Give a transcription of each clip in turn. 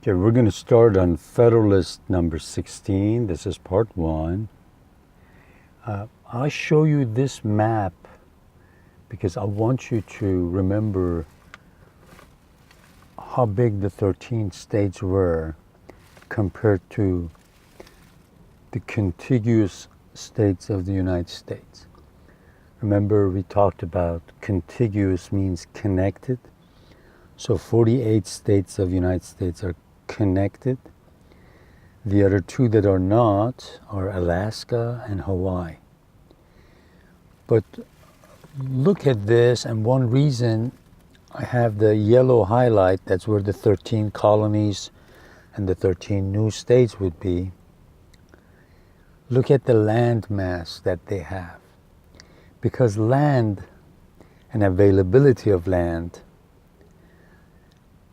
Okay, we're going to start on Federalist number 16. This is part 1. I'll show you this map because I want you to remember how big the 13 states were compared to the contiguous states of the United States. Remember, we talked about contiguous means connected. So 48 states of the United States are connected. The other 2 that are not are Alaska and Hawaii. But look at this, and one reason I have the yellow highlight, that's where the 13 colonies and the 13 new states would be. Look at the land mass that they have. Because land and availability of land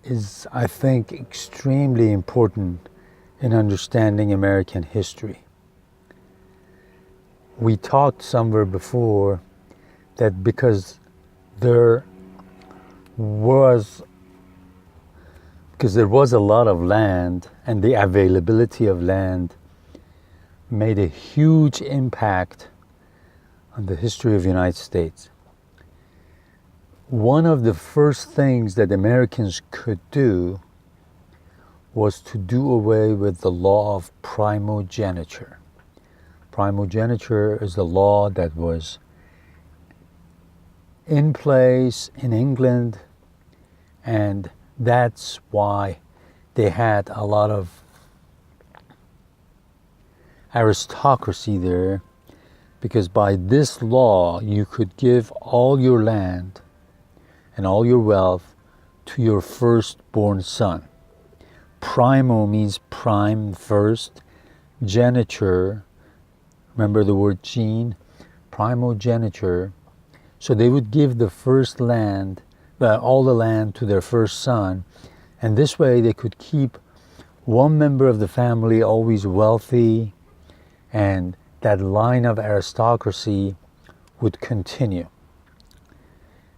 is, I think, extremely important in understanding American history. We talked somewhere before that because there was a lot of land, and the availability of land made a huge impact on the history of the United States. One of the first things that Americans could do was to do away with the law of primogeniture. Primogeniture is the law that was in place in England, and that's why they had a lot of aristocracy there, because by this law you could give all your land and all your wealth to your firstborn son. Primo means prime, first. Geniture, remember the word gene? Primogeniture. So they would give the first land, all the land to their first son, and this way they could keep one member of the family always wealthy, and that line of aristocracy would continue.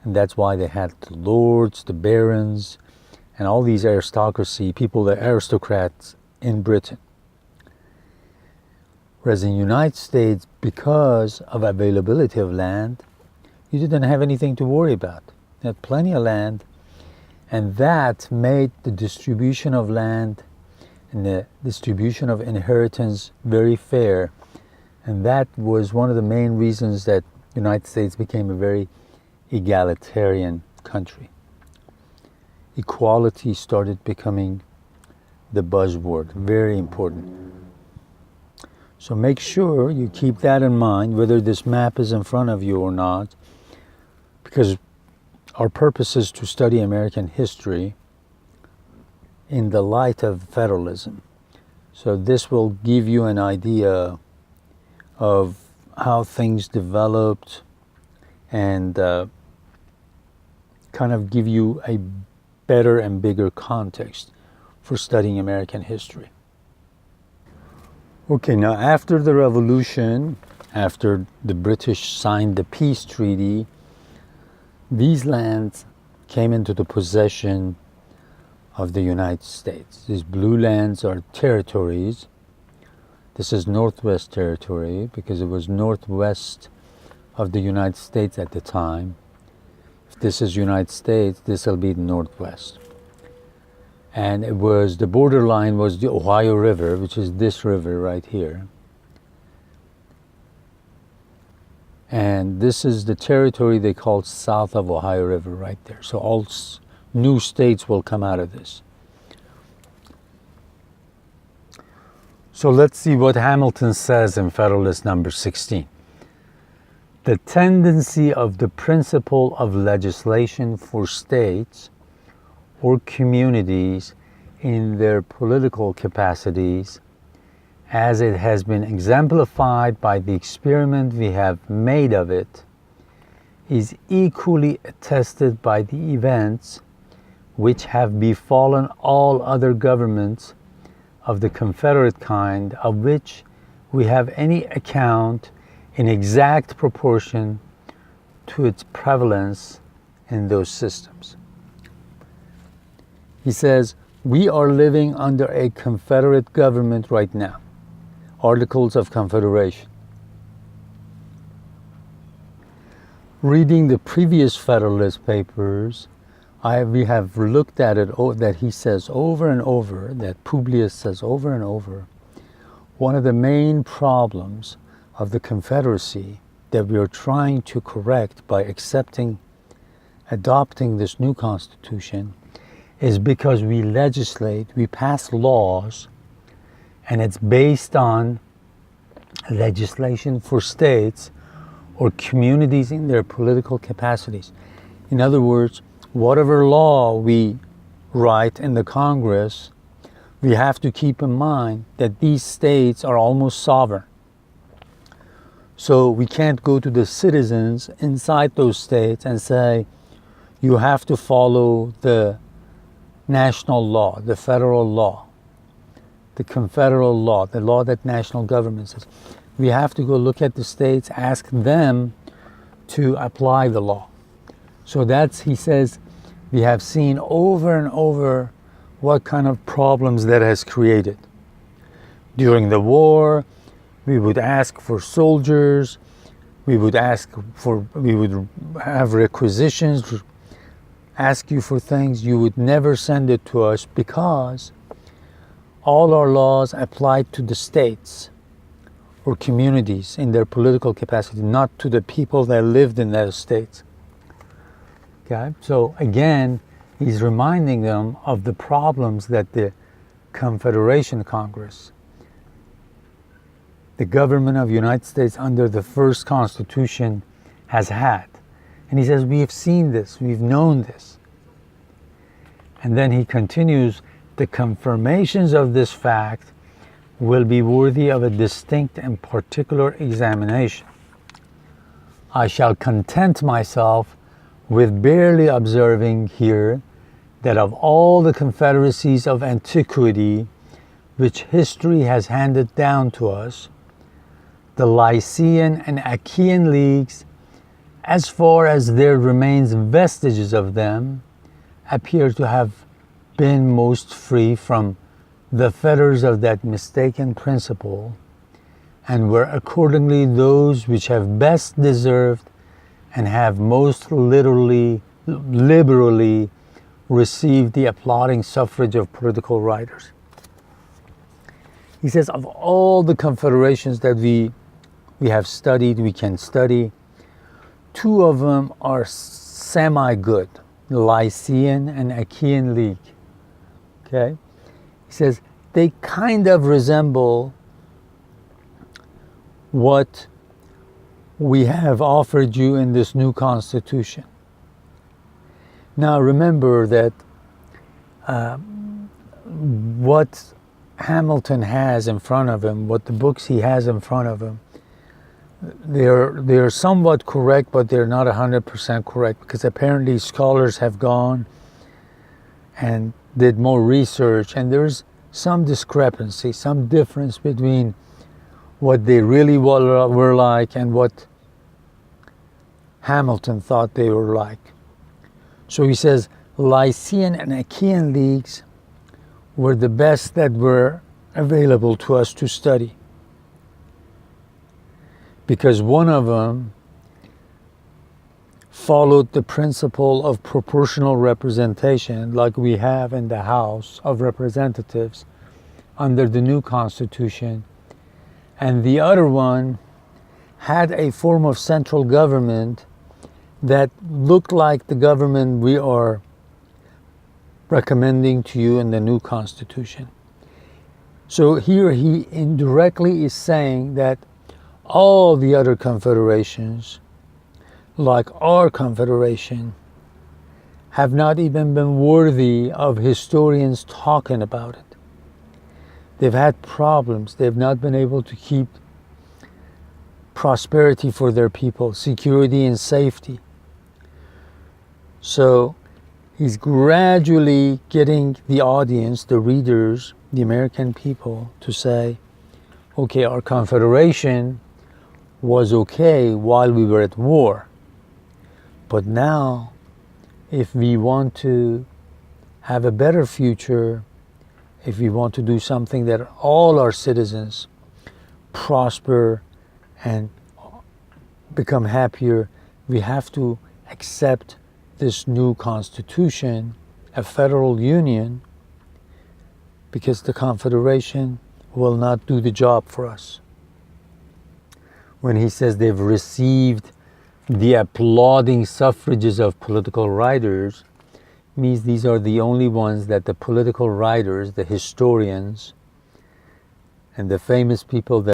And that's why they had the lords, the barons, and all these aristocracy, people, the aristocrats in Britain. Whereas in the United States, because of availability of land, you didn't have anything to worry about. You had plenty of land, and that made the distribution of land and the distribution of inheritance very fair. And that was one of the main reasons that the United States became a very egalitarian country. Equality started becoming the buzzword, very important. So make sure you keep that in mind, whether this map is in front of you or not, because our purpose is to study American history in the light of federalism. So this will give you an idea of how things developed and kind of give you a better and bigger context for studying American history. Okay, now after the Revolution, after the British signed the peace treaty, these lands came into the possession of the United States. These blue lands are territories. This is Northwest Territory because it was northwest of the United States at the time. If this is United States, this will be the Northwest. And it was, the borderline was the Ohio River, which is this river right here. And this is the territory they call south of Ohio River right there. So all new states will come out of this. So let's see what Hamilton says in Federalist number 16. The tendency of the principle of legislation for states or communities in their political capacities, as it has been exemplified by the experiment we have made of it, is equally attested by the events which have befallen all other governments of the Confederate kind, of which we have any account in exact proportion to its prevalence in those systems. He says, We are living under a Confederate government right now. Articles of Confederation. Reading the previous Federalist Papers, we have looked at it, that he says over and over, that Publius says over and over, one of the main problems of the Confederacy that we are trying to correct by adopting this new Constitution is because we legislate, we pass laws, and it's based on legislation for states or communities in their political capacities. In other words, whatever law we write in the Congress, we have to keep in mind that these states are almost sovereign. So we can't go to the citizens inside those states and say, you have to follow the national law, the federal law, the confederal law, the law that national government says. We have to go look at the states, ask them to apply the law. So he says, we have seen over and over what kind of problems that has created. During the war, we would ask for soldiers, we would have requisitions, ask you for things, you would never send it to us because all our laws applied to the states or communities in their political capacity, not to the people that lived in those states. Okay, so again, he's reminding them of the problems that the Confederation Congress, the government of the United States under the first Constitution, has had. And he says, we have seen this, we've known this. And then he continues, the confirmations of this fact will be worthy of a distinct and particular examination. I shall content myself with barely observing here that of all the confederacies of antiquity which history has handed down to us, the Lycian and Achaean leagues, as far as there remains vestiges of them, appear to have been most free from the fetters of that mistaken principle, and were accordingly those which have best deserved and have most liberally received the applauding suffrage of political writers. He says, of all the confederations that we have studied, we can study, two of them are semi-good, the Lycian and Achaean League. Okay? He says, they kind of resemble what we have offered you in this new Constitution. Now remember that what Hamilton has in front of him, what the books he has in front of him, they're somewhat correct, but they're not 100% correct, because apparently scholars have gone and did more research, and there's some discrepancy, some difference between what they really were like and what Hamilton thought they were like. So he says Lycian and Achaean leagues were the best that were available to us to study, because one of them followed the principle of proportional representation like we have in the House of Representatives under the new Constitution, and the other one had a form of central government that looked like the government we are recommending to you in the new Constitution. So here he indirectly is saying that all the other confederations, like our confederation, have not even been worthy of historians talking about it. They've had problems. They've not been able to keep prosperity for their people, security and safety. So he's gradually getting the audience, the readers, the American people, to say, okay, our confederation was okay while we were at war, but now if we want to have a better future, if we want to do something that all our citizens prosper and become happier, we have to accept this new constitution, a federal union, because the Confederation will not do the job for us. When he says they've received the applauding suffrages of political writers, means these are the only ones that the political writers, the historians, and the famous people that